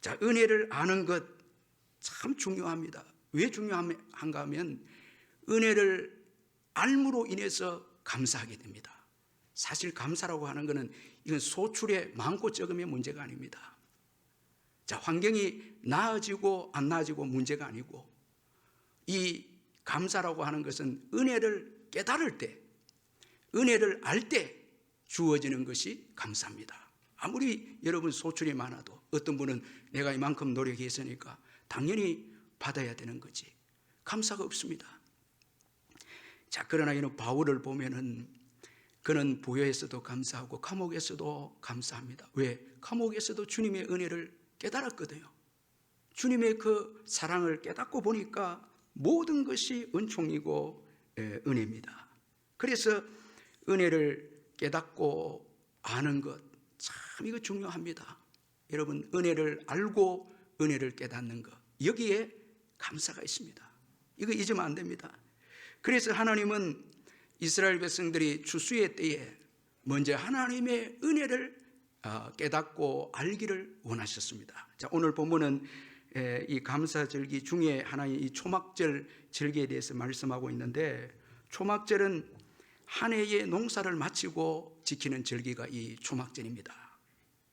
자, 은혜를 아는 것 참 중요합니다. 왜 중요한가 하면 은혜를 알므로 인해서 감사하게 됩니다. 사실 감사라고 하는 것은 이건 소출의 많고 적음의 문제가 아닙니다. 자, 환경이 나아지고 안 나아지고 문제가 아니고, 이 감사라고 하는 것은 은혜를 깨달을 때, 은혜를 알 때 주어지는 것이 감사입니다. 아무리 여러분 소출이 많아도 어떤 분은 내가 이만큼 노력했으니까 당연히 받아야 되는 거지, 감사가 없습니다. 자, 그러나 이는 바울을 보면은 그는 부여에서도 감사하고 감옥에서도 감사합니다. 왜? 감옥에서도 주님의 은혜를 깨달았거든요. 주님의 그 사랑을 깨닫고 보니까 모든 것이 은총이고 은혜입니다. 그래서 은혜를 깨닫고 아는 것, 참 이거 중요합니다. 여러분, 은혜를 알고 은혜를 깨닫는 것, 여기에 감사가 있습니다. 이거 잊으면 안 됩니다. 그래서 하나님은 이스라엘 백성들이 추수의 때에 먼저 하나님의 은혜를 깨닫고 알기를 원하셨습니다. 자, 오늘 본문은 이 감사절기 중에 하나의 이 초막절 절기에 대해서 말씀하고 있는데, 초막절은 한 해의 농사를 마치고 지키는 절기가 이 초막절입니다.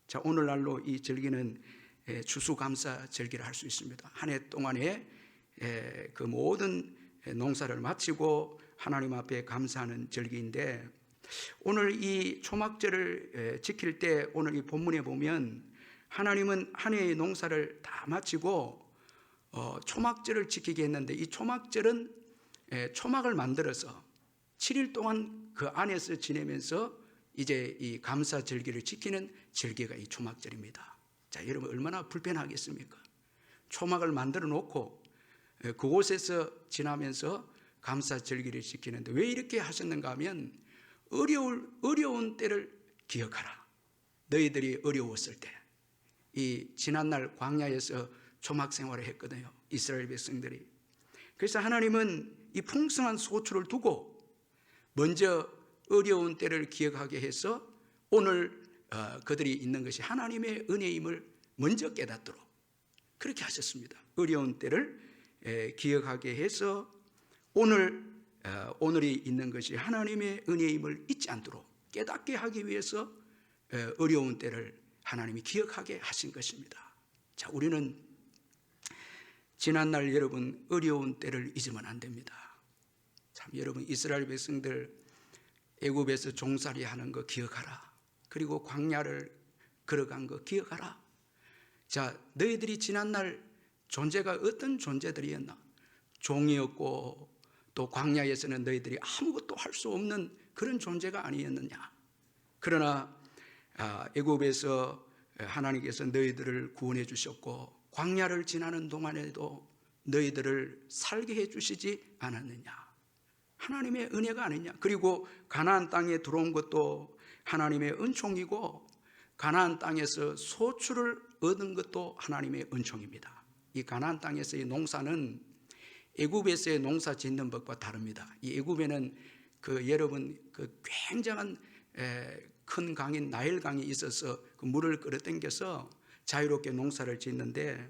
자, 오늘날로 이 절기는 추수감사 절기를 할 수 있습니다. 한 해 동안에 그 모든 농사를 마치고 하나님 앞에 감사하는 절기인데, 오늘 이 초막절을 지킬 때 오늘 이 본문에 보면 하나님은 한 해의 농사를 다 마치고 초막절을 지키게 했는데, 이 초막절은 초막을 만들어서 7일 동안 그 안에서 지내면서 이제 이 감사 절기를 지키는 절기가 이 초막절입니다. 자, 여러분 얼마나 불편하겠습니까? 초막을 만들어 놓고 그곳에서 지나면서 감사 절기를 지키는데, 왜 이렇게 하셨는가 하면 어려운 때를 기억하라. 너희들이 어려웠을 때, 이 지난날 광야에서 초막 생활을 했거든요, 이스라엘 백성들이. 그래서 하나님은 이 풍성한 소출을 두고 먼저 어려운 때를 기억하게 해서 오늘 그들이 있는 것이 하나님의 은혜임을 먼저 깨닫도록 그렇게 하셨습니다. 어려운 때를 기억하게 해서 오늘이 있는 것이 하나님의 은혜임을 잊지 않도록 깨닫게 하기 위해서 어려운 때를 하나님이 기억하게 하신 것입니다. 자, 우리는 지난날 여러분 어려운 때를 잊으면 안 됩니다. 참, 여러분 이스라엘 백성들 애굽에서 종살이 하는 거 기억하라. 그리고 광야를 걸어간 거 기억하라. 자, 너희들이 지난날 존재가 어떤 존재들이었나? 종이었고 또 광야에서는 너희들이 아무것도 할 수 없는 그런 존재가 아니었느냐? 그러나 애굽에서 하나님께서 너희들을 구원해 주셨고 광야를 지나는 동안에도 너희들을 살게 해 주시지 않았느냐? 하나님의 은혜가 아니냐? 그리고 가나안 땅에 들어온 것도 하나님의 은총이고 가나안 땅에서 소출을 얻은 것도 하나님의 은총입니다. 이 가나안 땅에서의 농사는 애굽에서의 농사 짓는 법과 다릅니다. 이 애굽에는 여러분 굉장한 큰 강인 나일 강이 있어서 그 물을 끌어당겨서 자유롭게 농사를 짓는데,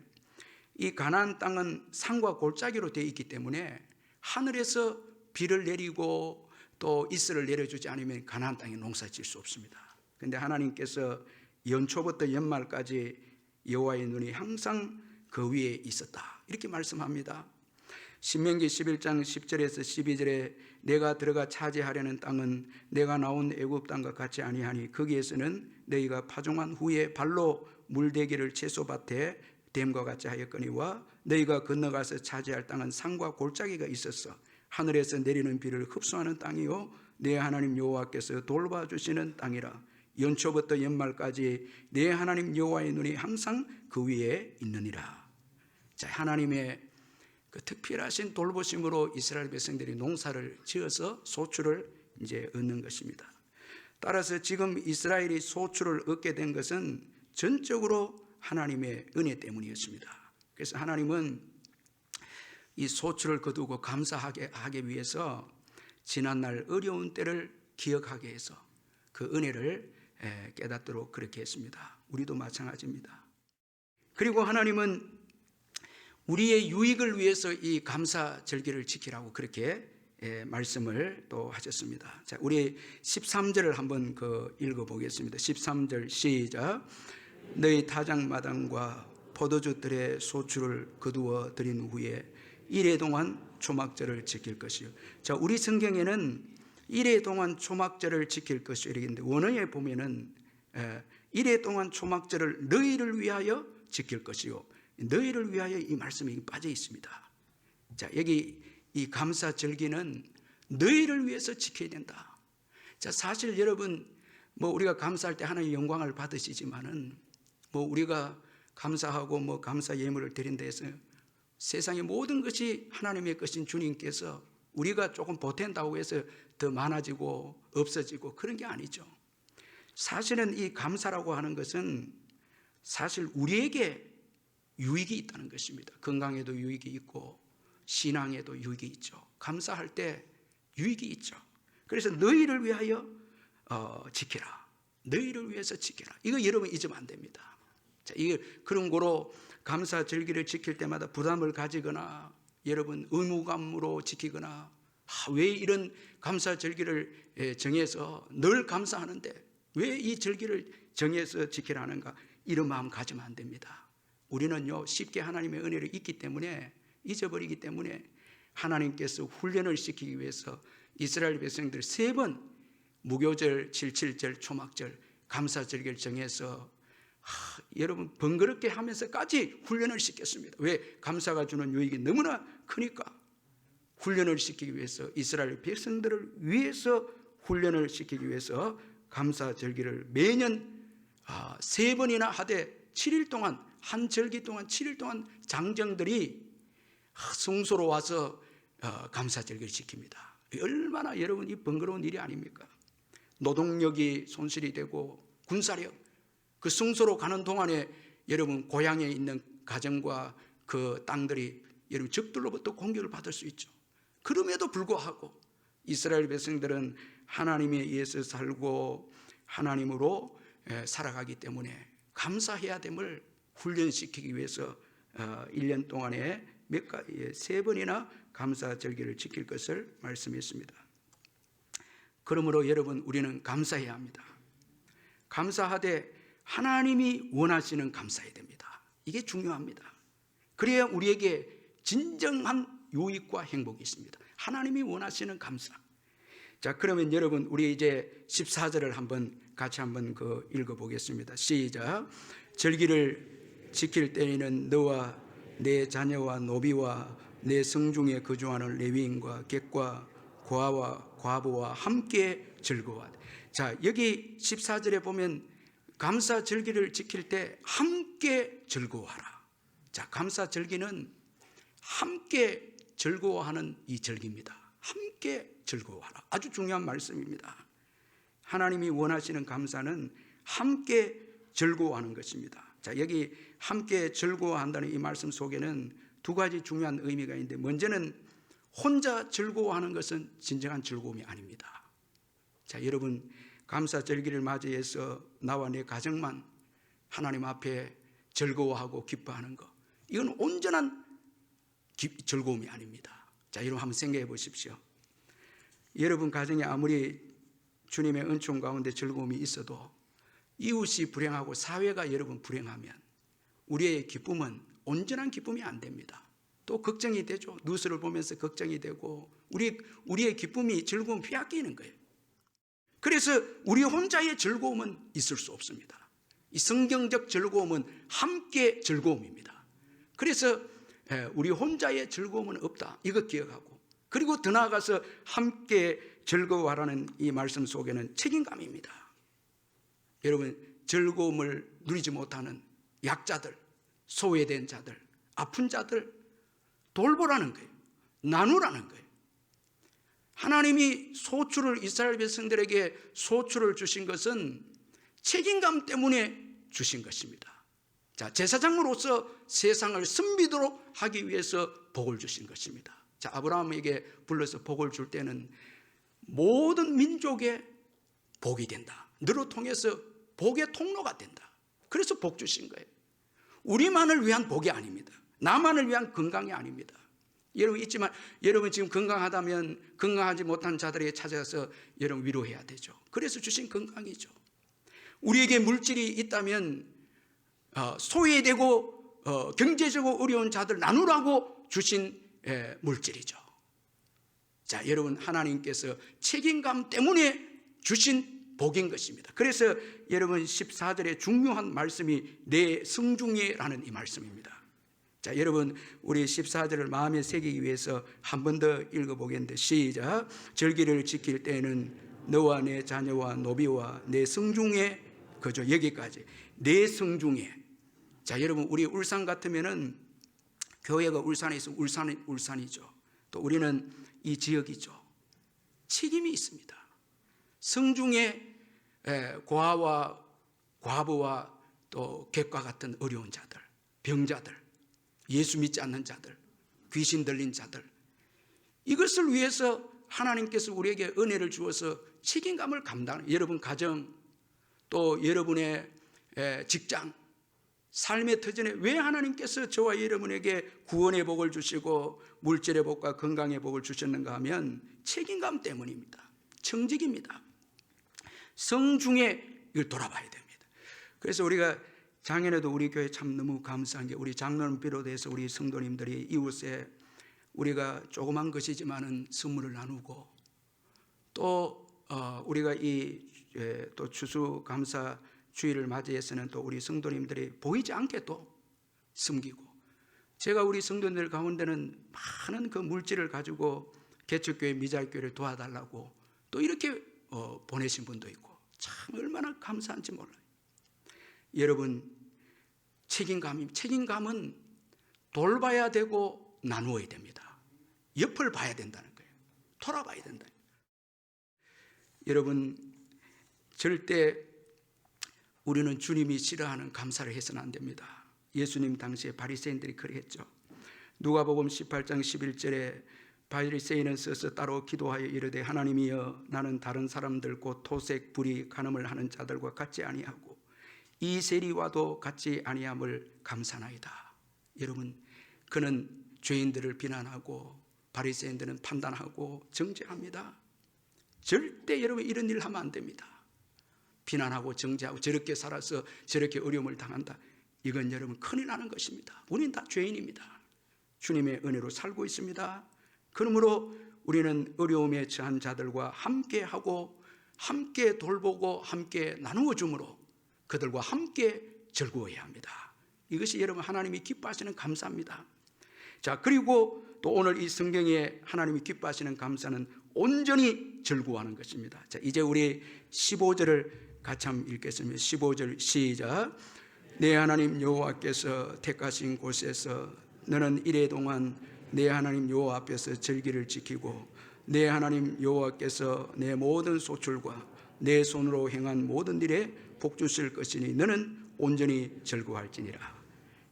이 가나안 땅은 산과 골짜기로 되어 있기 때문에 하늘에서 비를 내리고 또 이슬을 내려주지 않으면 가나안 땅에 농사 지을 수 없습니다. 그런데 하나님께서 연초부터 연말까지 여호와의 눈이 항상 그 위에 있었다, 이렇게 말씀합니다. 신명기 11장 10절에서 12절에 내가 들어가 차지하려는 땅은 내가 나온 애굽 땅과 같이 아니하니 거기에서는 너희가 파종한 후에 발로 물대기를 채소밭에 댐과 같이 하였거니와 너희가 건너가서 차지할 땅은 산과 골짜기가 있어서 하늘에서 내리는 비를 흡수하는 땅이요 내 하나님 여호와께서 돌봐주시는 땅이라. 연초부터 연말까지 내 하나님 여호와의 눈이 항상 그 위에 있느니라. 자, 하나님의 그 특별하신 돌보심으로 이스라엘 백성들이 농사를 지어서 소출을 이제 얻는 것입니다. 따라서 지금 이스라엘이 소출을 얻게 된 것은 전적으로 하나님의 은혜 때문이었습니다. 그래서 하나님은 이 소출을 거두고 감사하게 하기 위해서 지난날 어려운 때를 기억하게 해서 그 은혜를 깨닫도록 그렇게 했습니다. 우리도 마찬가지입니다. 그리고 하나님은 우리의 유익을 위해서 이 감사절기를 지키라고 그렇게 말씀을 또 하셨습니다. 자, 우리 13절을 한번 읽어보겠습니다. 13절 시작. 너희 타작마당과 포도주들의 소출을 거두어 들인 후에 이래 동안 초막절을 지킬 것이요. 자, 우리 성경에는 이래 동안 초막절을 지킬 것이요 이렇게 있는데, 원어에 보면은 이래 동안 초막절을 너희를 위하여 지킬 것이요, 너희를 위하여 이 말씀이 빠져 있습니다. 자, 여기 이 감사절기는 너희를 위해서 지켜야 된다. 자, 사실 여러분, 우리가 감사할 때 하나님의 영광을 받으시지만은 우리가 감사하고 감사 예물을 드린 데에서 세상의 모든 것이 하나님의 것인 주님께서 우리가 조금 보탠다고 해서 더 많아지고 없어지고 그런 게 아니죠. 사실은 이 감사라고 하는 것은 사실 우리에게 유익이 있다는 것입니다. 건강에도 유익이 있고 신앙에도 유익이 있죠. 감사할 때 유익이 있죠. 그래서 너희를 위하여 지키라. 너희를 위해서 지키라. 이거 여러분 잊으면 안 됩니다. 자, 이게 그런 거로 감사절기를 지킬 때마다 부담을 가지거나 여러분 의무감으로 지키거나 왜 이런 감사절기를 정해서 늘 감사하는데 왜 이 절기를 정해서 지키라는가, 이런 마음 가지면 안 됩니다. 우리는요 쉽게 하나님의 은혜를 잊기 때문에, 잊어버리기 때문에 하나님께서 훈련을 시키기 위해서 이스라엘 백성들 3번 무교절, 77절, 초막절, 감사절기를 정해서 여러분 번거롭게 하면서까지 훈련을 시켰습니다. 왜? 감사가 주는 유익이 너무나 크니까 훈련을 시키기 위해서, 이스라엘 백성들을 위해서 훈련을 시키기 위해서 감사절기를 매년 3번이나 하되 7일 동안, 한 절기 동안 7일 동안 장정들이 성소로 와서 감사절기를 지킵니다. 얼마나 여러분 이 번거로운 일이 아닙니까? 노동력이 손실이 되고 군사력, 그 성소로 가는 동안에 여러분 고향에 있는 가정과 그 땅들이 여러분 적들로부터 공격을 받을 수 있죠. 그럼에도 불구하고 이스라엘 백성들은 하나님에 의해서 살고 하나님으로 살아가기 때문에 감사해야 됨을 훈련시키기 위해서 1년 동안에 3번이나 감사절기를 지킬 것을 말씀했습니다. 그러므로 여러분 우리는 감사해야 합니다. 감사하되 하나님이 원하시는 감사해야 됩니다. 이게 중요합니다. 그래야 우리에게 진정한 유익과 행복이 있습니다. 하나님이 원하시는 감사. 자, 그러면 여러분 우리 이제 14절을 같이 한번 읽어보겠습니다. 시작. 절기를 지킬 때에는 너와 내 자녀와 노비와 내 성중에 거주하는 레위인과 객과 고아와 과부와 함께 즐거워하되. 자, 여기 14절에 보면 감사절기를 지킬 때 함께 즐거워하라. 자, 감사절기는 함께 즐거워하는 이 절기입니다. 함께 즐거워하라. 아주 중요한 말씀입니다. 하나님이 원하시는 감사는 함께 즐거워하는 것입니다. 자, 여기 함께 즐거워한다는 이 말씀 속에는 2가지 중요한 의미가 있는데, 먼저는 혼자 즐거워하는 것은 진정한 즐거움이 아닙니다. 자, 여러분 감사절기를 맞이해서 나와 내 가정만 하나님 앞에 즐거워하고 기뻐하는 것, 이건 온전한 즐거움이 아닙니다. 자, 여러분 한번 생각해 보십시오. 여러분 가정에 아무리 주님의 은총 가운데 즐거움이 있어도 이웃이 불행하고 사회가 여러분 불행하면 우리의 기쁨은 온전한 기쁨이 안 됩니다. 또 걱정이 되죠. 뉴스를 보면서 걱정이 되고 우리의 기쁨이, 즐거움 빼앗기는 거예요. 그래서 우리 혼자의 즐거움은 있을 수 없습니다. 이 성경적 즐거움은 함께 즐거움입니다. 그래서 우리 혼자의 즐거움은 없다, 이거 기억하고, 그리고 더 나아가서 함께 즐거워하라는 이 말씀 속에는 책임감입니다. 여러분 즐거움을 누리지 못하는 약자들, 소외된 자들, 아픈 자들 돌보라는 거예요. 나누라는 거예요. 하나님이 소출을, 이스라엘 백성들에게 소출을 주신 것은 책임감 때문에 주신 것입니다. 자, 제사장으로서 세상을 섬기도록 하기 위해서 복을 주신 것입니다. 자, 아브라함에게 불러서 복을 줄 때는 모든 민족의 복이 된다, 너로 통해서 복의 통로가 된다, 그래서 복 주신 거예요. 우리만을 위한 복이 아닙니다. 나만을 위한 건강이 아닙니다. 여러분 있지만 여러분 지금 건강하다면 건강하지 못한 자들에게 찾아가서 여러분 위로해야 되죠. 그래서 주신 건강이죠. 우리에게 물질이 있다면 소외되고 경제적으로 어려운 자들 나누라고 주신 물질이죠. 자, 여러분 하나님께서 책임감 때문에 주신 복인 것입니다. 그래서 여러분 14절에 중요한 말씀이 내 성중에라는 이 말씀입니다. 자, 여러분 우리 14절을 마음에 새기기 위해서 한 번 더 읽어보겠는데 시작. 절기를 지킬 때에는 너와 내 자녀와 노비와 내 성중에 그죠. 여기까지 내 성중에. 자, 여러분 우리 울산 같으면은 교회가 울산에 있으면 울산이죠. 또 우리는 이 지역이죠. 책임이 있습니다. 성중에 고아와 과부와 또 객과 같은 어려운 자들, 병자들, 예수 믿지 않는 자들, 귀신 들린 자들, 이것을 위해서 하나님께서 우리에게 은혜를 주어서 책임감을 감당하는 여러분 가정, 또 여러분의 직장, 삶의 터전에 왜 하나님께서 저와 여러분에게 구원의 복을 주시고 물질의 복과 건강의 복을 주셨는가 하면 책임감 때문입니다. 청직입니다. 성중에 이걸 돌아봐야 됩니다. 그래서 우리가 작년에도 우리 교회 참 너무 감사한 게 우리 장로님 비롯해서 우리 성도님들이 이웃에 우리가 조그만 것이지만은 선물을 나누고 또 우리가 또 추수감사 주일을 맞이해서는 또 우리 성도님들이 보이지 않게도 섬기고 제가 우리 성도님들 가운데는 많은 그 물질을 가지고 개척교회 미자교회를 도와달라고 또 이렇게 보내신 분도 있고 참 얼마나 감사한지 몰라요. 여러분 책임감은 돌봐야 되고 나누어야 됩니다. 옆을 봐야 된다는 거예요. 돌아봐야 된다. 여러분 절대 우리는 주님이 싫어하는 감사를 해서는 안 됩니다. 예수님 당시에 바리새인들이 그랬죠. 누가복음 18장 11절에 바리새인은 서서 따로 기도하여 이르되 하나님이여 나는 다른 사람들 곧 토색 불의 간음을 하는 자들과 같지 아니하고 이 세리와도 같지 아니함을 감사나이다. 여러분 그는 죄인들을 비난하고 바리새인들은 판단하고 정죄합니다. 절대 여러분 이런 일 하면 안 됩니다. 비난하고 정죄하고 저렇게 살아서 저렇게 어려움을 당한다. 이건 여러분 큰일 나는 것입니다. 우리는 다 죄인입니다. 주님의 은혜로 살고 있습니다. 그러므로 우리는 어려움에 처한 자들과 함께하고 함께 돌보고 함께 나누어 줌으로 그들과 함께 즐거워해야 합니다. 이것이 여러분 하나님이 기뻐하시는 감사입니다. 자, 그리고 또 오늘 이 성경에 하나님이 기뻐하시는 감사는 온전히 즐거워하는 것입니다. 자, 이제 우리 15절을 같이 한번 읽겠습니다. 15절 시작. 내 하나님 여호와께서 택하신 곳에서 너는 이래 동안 내 하나님 여호와 앞에서 절기를 지키고 내 하나님 여호와께서 내 모든 소출과 내 손으로 행한 모든 일에 복 주실 것이니 너는 온전히 즐거워할지니라.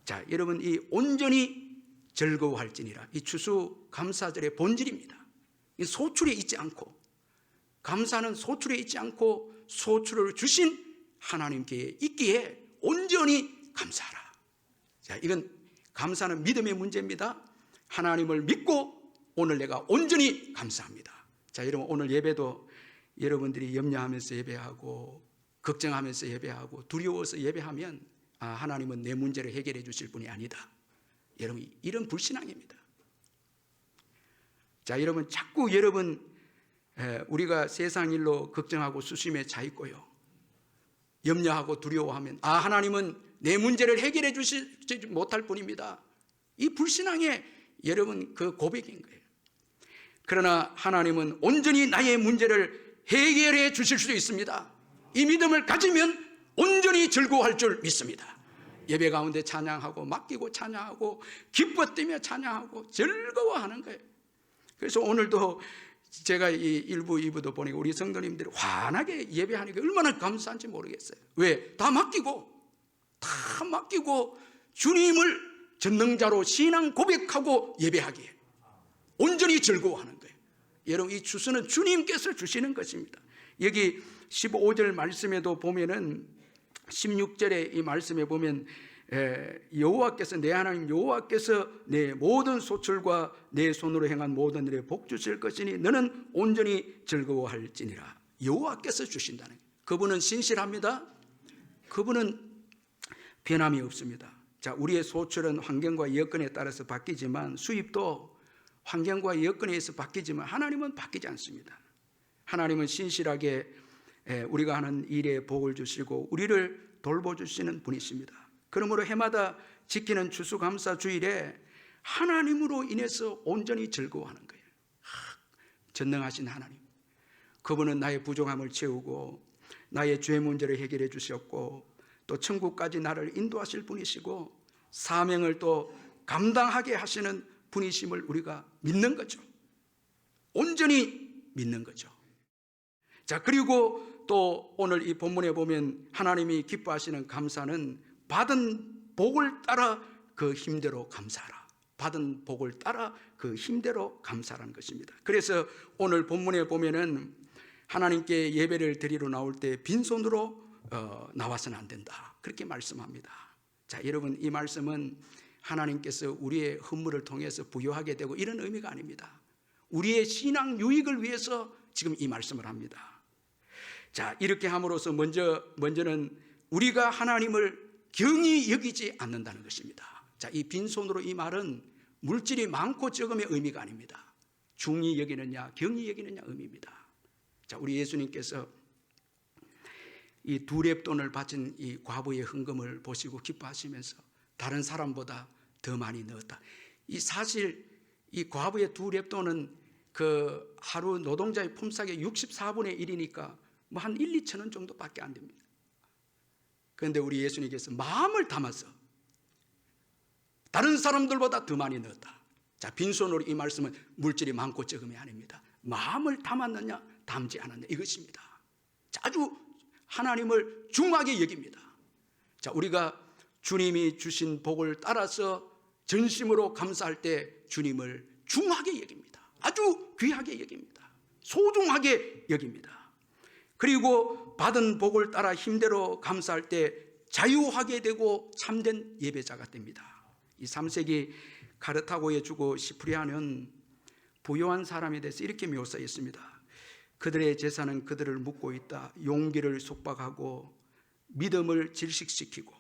자, 여러분 이 온전히 즐거워할지니라 이 추수감사절의 본질입니다. 이 소출에 있지 않고 감사는 소출에 있지 않고 소출을 주신 하나님께 있기에 온전히 감사하라. 자, 이건 감사는 믿음의 문제입니다. 하나님을 믿고 오늘 내가 온전히 감사합니다. 자, 여러분 오늘 예배도 여러분들이 염려하면서 예배하고 걱정하면서 예배하고 두려워서 예배하면 하나님은 내 문제를 해결해 주실 분이 아니다. 여러분 이런 불신앙입니다. 자, 여러분 자꾸 여러분 우리가 세상 일로 걱정하고 수심에 차 있고요 염려하고 두려워하면 하나님은 내 문제를 해결해 주시지 못할 뿐입니다. 이 불신앙의 여러분 그 고백인 거예요. 그러나 하나님은 온전히 나의 문제를 해결해 주실 수 있습니다. 이 믿음을 가지면 온전히 즐거워할 줄 믿습니다. 예배 가운데 찬양하고 맡기고 찬양하고 기뻐 뛰며 찬양하고 즐거워하는 거예요. 그래서 오늘도 제가 이 1부 2부도 보니까 우리 성도님들이 환하게 예배하니까 얼마나 감사한지 모르겠어요. 왜? 다 맡기고 주님을 전능자로 신앙 고백하고 예배하기에 온전히 즐거워하는 거예요. 여러분 이 추수는 주님께서 주시는 것입니다. 여기 15절 말씀에도 보면은 16절에 이 말씀에 보면 여호와께서 내 하나님 여호와께서 내 모든 소출과 내 손으로 행한 모든 일에 복 주실 것이니 너는 온전히 즐거워할지니라. 여호와께서 주신다는 거예요. 그분은 신실합니다. 그분은 변함이 없습니다. 자, 우리의 소출은 환경과 여건에 따라서 바뀌지만, 수입도 환경과 여건에 의해서 바뀌지만 하나님은 바뀌지 않습니다. 하나님은 신실하게 우리가 하는 일에 복을 주시고 우리를 돌보주시는 분이십니다. 그러므로 해마다 지키는 추수감사주일에 하나님으로 인해서 온전히 즐거워하는 거예요. 전능하신 하나님, 그분은 나의 부족함을 채우고 나의 죄 문제를 해결해 주셨고 또 천국까지 나를 인도하실 분이시고 사명을 또 감당하게 하시는 분이심을 우리가 믿는 거죠. 온전히 믿는 거죠. 자, 그리고 또 오늘 이 본문에 보면 하나님이 기뻐하시는 감사는 받은 복을 따라 그 힘대로 감사하라. 받은 복을 따라 그 힘대로 감사하라는 것입니다. 그래서 오늘 본문에 보면은 하나님께 예배를 드리러 나올 때 빈손으로 나와서는 안 된다, 그렇게 말씀합니다. 자, 여러분, 이 말씀은 하나님께서 우리의 헌물을 통해서 부여하게 되고 이런 의미가 아닙니다. 우리의 신앙 유익을 위해서 지금 이 말씀을 합니다. 자, 이렇게 함으로써 먼저는 우리가 하나님을 경히 여기지 않는다는 것입니다. 자, 이 빈손으로 이 말은 물질이 많고 적음의 의미가 아닙니다. 중히 여기느냐 경히 여기느냐 의미입니다. 자, 우리 예수님께서 이 2렙돈을 바친 이 과부의 헌금을 보시고 기뻐하시면서 다른 사람보다 더 많이 넣었다. 이 사실 이 과부의 2렙돈은 그 하루 노동자의 품삯의 64분의 1이니까 뭐 한 1, 2천 원 정도밖에 안 됩니다. 그런데 우리 예수님께서 마음을 담아서 다른 사람들보다 더 많이 넣었다. 자, 빈손으로 이 말씀은 물질이 많고 적음이 아닙니다. 마음을 담았느냐 담지 않았느냐 이것입니다. 자, 아주 하나님을 중하게 여깁니다. 자, 우리가 주님이 주신 복을 따라서 전심으로 감사할 때 주님을 중하게 여깁니다. 아주 귀하게 여깁니다. 소중하게 여깁니다. 그리고 받은 복을 따라 힘대로 감사할 때 자유하게 되고 참된 예배자가 됩니다. 이 3세기 카르타고에 주고 시프리아는 부유한 사람에 대해서 이렇게 묘사했습니다. 그들의 재산은 그들을 묶고 있다. 용기를 속박하고 믿음을 질식시키고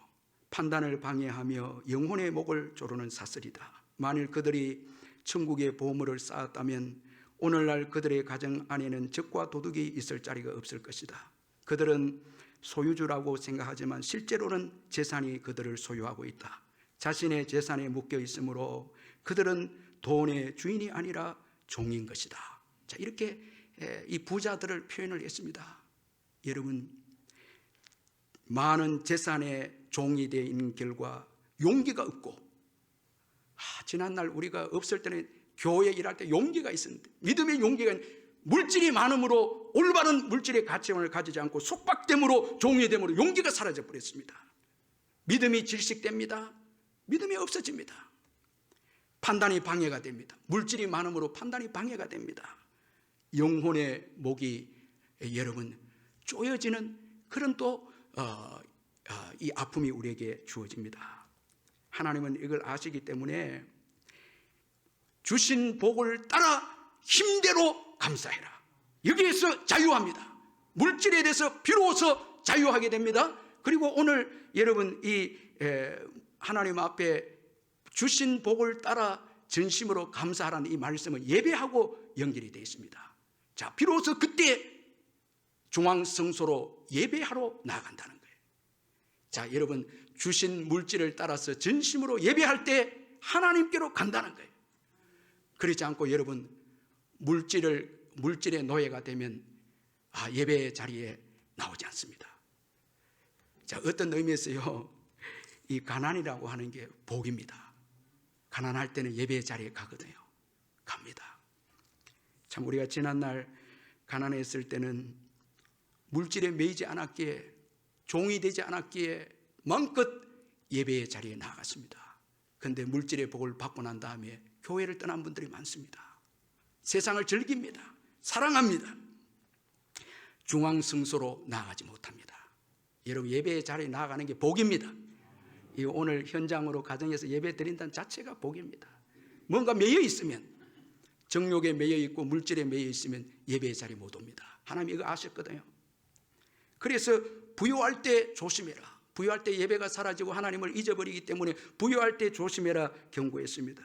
판단을 방해하며 영혼의 목을 조르는 사슬이다. 만일 그들이 천국의 보물을 쌓았다면 오늘날 그들의 가정 안에는 적과 도둑이 있을 자리가 없을 것이다. 그들은 소유주라고 생각하지만 실제로는 재산이 그들을 소유하고 있다. 자신의 재산에 묶여 있으므로 그들은 돈의 주인이 아니라 종인 것이다. 자, 이렇게 이 부자들을 표현을 했습니다. 여러분, 많은 재산의 종이 되어 있는 결과 용기가 없고, 지난날 우리가 없을 때는 교회 일할 때 용기가 있었는데, 믿음의 용기가 물질이 많음으로 올바른 물질의 가치관을 가지지 않고 속박됨으로 종이 됨으로 용기가 사라져 버렸습니다. 믿음이 질식됩니다. 믿음이 없어집니다. 판단이 방해가 됩니다. 물질이 많음으로 판단이 방해가 됩니다. 영혼의 목이 여러분 쪼여지는 그런 또 이 아픔이 우리에게 주어집니다. 하나님은 이걸 아시기 때문에 주신 복을 따라 힘대로 감사해라. 여기에서 자유합니다. 물질에 대해서 비로소 자유하게 됩니다. 그리고 오늘 여러분 이 하나님 앞에 주신 복을 따라 전심으로 감사하라는 이 말씀은 예배하고 연결이 되어 있습니다. 자, 비로소 그때 중앙성소로 예배하러 나아간다는 거예요. 자, 여러분 주신 물질을 따라서 전심으로 예배할 때 하나님께로 간다는 거예요. 그렇지 않고 여러분 물질의 노예가 되면 예배 자리에 나오지 않습니다. 자, 어떤 의미에서요, 이 가난이라고 하는 게 복입니다. 가난할 때는 예배 자리에 가거든요. 갑니다. 참 우리가 지난날 가난했을 때는 물질에 매이지 않았기에, 종이 되지 않았기에 마음껏 예배의 자리에 나아갔습니다. 그런데 물질의 복을 받고 난 다음에 교회를 떠난 분들이 많습니다. 세상을 즐깁니다. 사랑합니다. 중앙성소로 나아가지 못합니다. 여러분, 예배의 자리에 나아가는 게 복입니다. 이 오늘 현장으로 가정에서 예배 드린다는 자체가 복입니다. 뭔가 매여 있으면, 정욕에 매여 있고 물질에 매여 있으면 예배의 자리 못 옵니다. 하나님 이거 아셨거든요. 그래서 부요할 때 조심해라. 부요할 때 예배가 사라지고 하나님을 잊어버리기 때문에 부요할 때 조심해라 경고했습니다.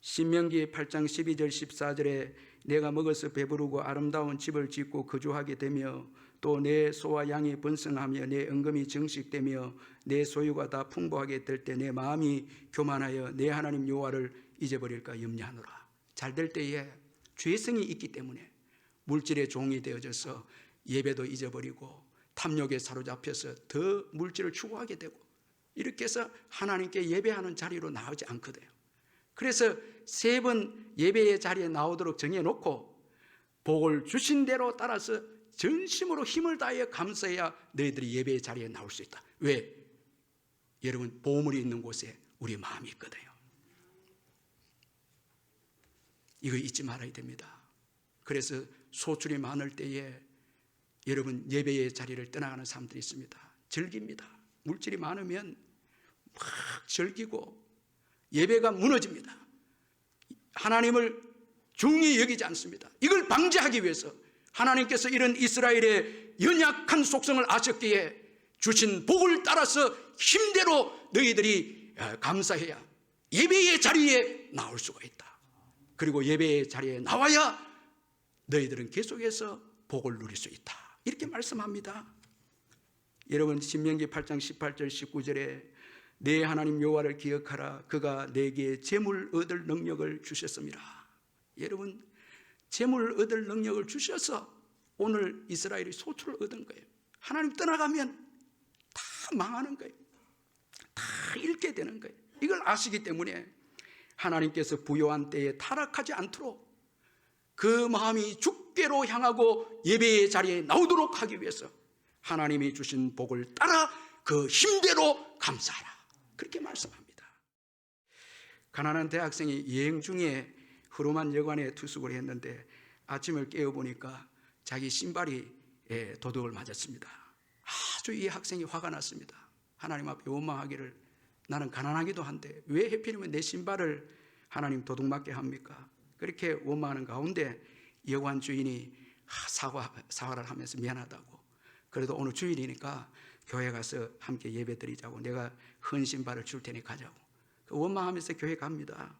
신명기 8장 12절 14절에 내가 먹어서 배부르고 아름다운 집을 짓고 거주하게 되며 또 내 소와 양이 번성하며 내 은금이 정식되며 내 소유가 다 풍부하게 될 때 내 마음이 교만하여 내 하나님 여호와를 잊어버릴까 염려하노라. 잘 될 때에 죄성이 있기 때문에 물질의 종이 되어져서 예배도 잊어버리고 탐욕에 사로잡혀서 더 물질을 추구하게 되고 이렇게 해서 하나님께 예배하는 자리로 나오지 않거든요. 그래서 3번 예배의 자리에 나오도록 정해놓고 복을 주신 대로 따라서 전심으로 힘을 다하여 감사해야 너희들이 예배의 자리에 나올 수 있다. 왜? 여러분, 보물이 있는 곳에 우리 마음이 있거든요. 이거 잊지 말아야 됩니다. 그래서 소출이 많을 때에 여러분 예배의 자리를 떠나가는 사람들이 있습니다. 즐깁니다. 물질이 많으면 막 즐기고 예배가 무너집니다. 하나님을 중히 여기지 않습니다. 이걸 방지하기 위해서 하나님께서 이런 이스라엘의 연약한 속성을 아셨기에 주신 복을 따라서 힘대로 너희들이 감사해야 예배의 자리에 나올 수가 있다. 그리고 예배의 자리에 나와야 너희들은 계속해서 복을 누릴 수 있다. 이렇게 말씀합니다. 여러분 신명기 8장 18절 19절에 내 하나님 여호와를 기억하라. 그가 내게 재물 얻을 능력을 주셨습니다. 여러분 재물 얻을 능력을 주셔서 오늘 이스라엘이 소출을 얻은 거예요. 하나님 떠나가면 다 망하는 거예요. 다 잃게 되는 거예요. 이걸 아시기 때문에 하나님께서 부요한 때에 타락하지 않도록 그 마음이 주께로 향하고 예배의 자리에 나오도록 하기 위해서 하나님이 주신 복을 따라 그 힘대로 감사하라. 그렇게 말씀합니다. 가난한 대학생이 여행 중에 흐름한 여관에 투숙을 했는데 아침을 깨어보니까 자기 신발이 도둑을 맞았습니다. 아주 이 학생이 화가 났습니다. 하나님 앞에 원망하기를 나는 가난하기도 한데 왜 하필이면 내 신발을 하나님 도둑 맞게 합니까? 그렇게 원망하는 가운데 여관 주인이 사과를 하면서 미안하다고, 그래도 오늘 주일이니까 교회 가서 함께 예배 드리자고, 내가 헌 신발을 줄 테니 가자고. 원망하면서 교회 갑니다.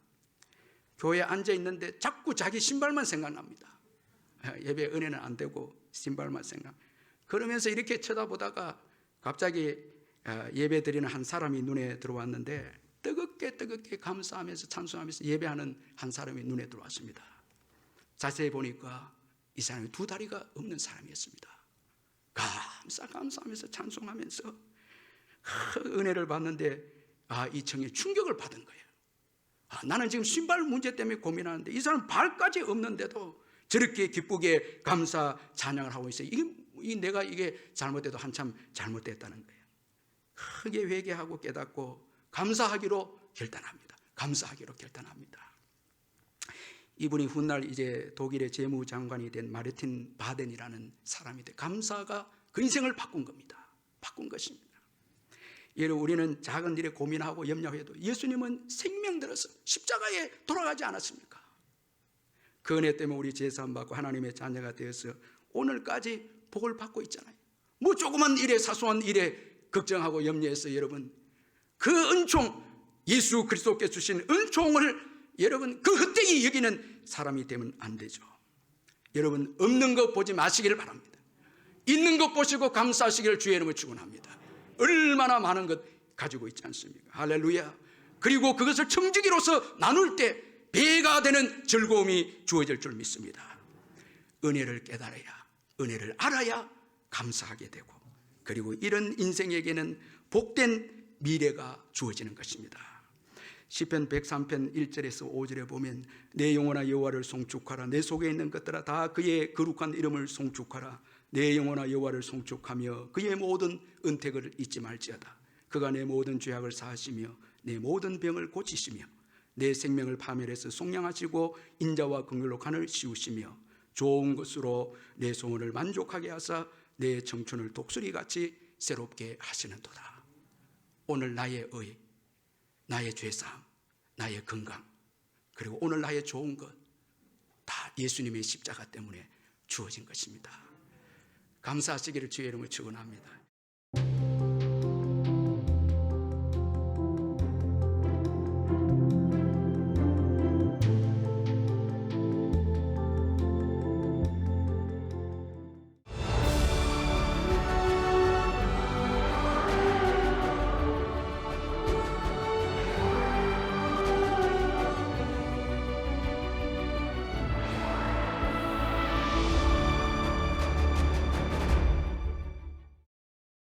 교회에 앉아 있는데 자꾸 자기 신발만 생각납니다. 예배 은혜는 안 되고 신발만 생각. 그러면서 이렇게 쳐다보다가 갑자기 예배 드리는 한 사람이 눈에 들어왔는데 뜨겁게 감사하면서 찬송하면서 예배하는 한 사람이 눈에 들어왔습니다. 자세히 보니까 이 사람이 2다리가 없는 사람이었습니다. 감사하면서 찬송하면서 은혜를 받는데 이 청에 충격을 받은 거예요. 나는 지금 신발 문제 때문에 고민하는데 이 사람 발까지 없는데도 저렇게 기쁘게 감사 찬양을 하고 있어요. 내가 이게 잘못돼도 한참 잘못됐다는 거예요. 크게 회개하고 깨닫고 감사하기로 결단합니다. 감사하기로 결단합니다. 이분이 훗날 이제 독일의 재무장관이 된 마르틴 바덴이라는 사람이 돼 감사가 그 인생을 바꾼 겁니다. 바꾼 것입니다. 여러분 우리는 작은 일에 고민하고 염려해도 예수님은 생명 들어서 십자가에 돌아가지 않았습니까? 그 은혜 때문에 우리 제사함 받고 하나님의 자녀가 되어서 오늘까지 복을 받고 있잖아요. 뭐 조그만 일에 사소한 일에 걱정하고 염려해서 여러분 그 은총, 예수 그리스도께 주신 은총을 여러분 그 헛되이 여기는 사람이 되면 안 되죠. 여러분 없는 것 보지 마시기를 바랍니다. 있는 것 보시고 감사하시기를 주의 이름으로 축원합니다. 얼마나 많은 것 가지고 있지 않습니까? 할렐루야. 그리고 그것을 청지기로서 나눌 때 배가 되는 즐거움이 주어질 줄 믿습니다. 은혜를 깨달아야, 은혜를 알아야 감사하게 되고, 그리고 이런 인생에게는 복된 미래가 주어지는 것입니다. 시편 103편 1절에서 5절에 보면 내 영혼아 여호와를 송축하라. 내 속에 있는 것들아 다 그의 거룩한 이름을 송축하라. 내 영혼아 여호와를 송축하며 그의 모든 은택을 잊지 말지어다. 그가 내 모든 죄악을 사하시며 내 모든 병을 고치시며 내 생명을 파멸해서 속량하시고 인자와 긍휼로 간을 씌우시며 좋은 것으로 내 소원을 만족하게 하사 내 청춘을 독수리같이 새롭게 하시는도다. 오늘 나의 의, 나의 죄사함, 나의 건강, 그리고 오늘 나의 좋은 것, 다 예수님의 십자가 때문에 주어진 것입니다. 감사하시기를 주의 이름으로 축원합니다.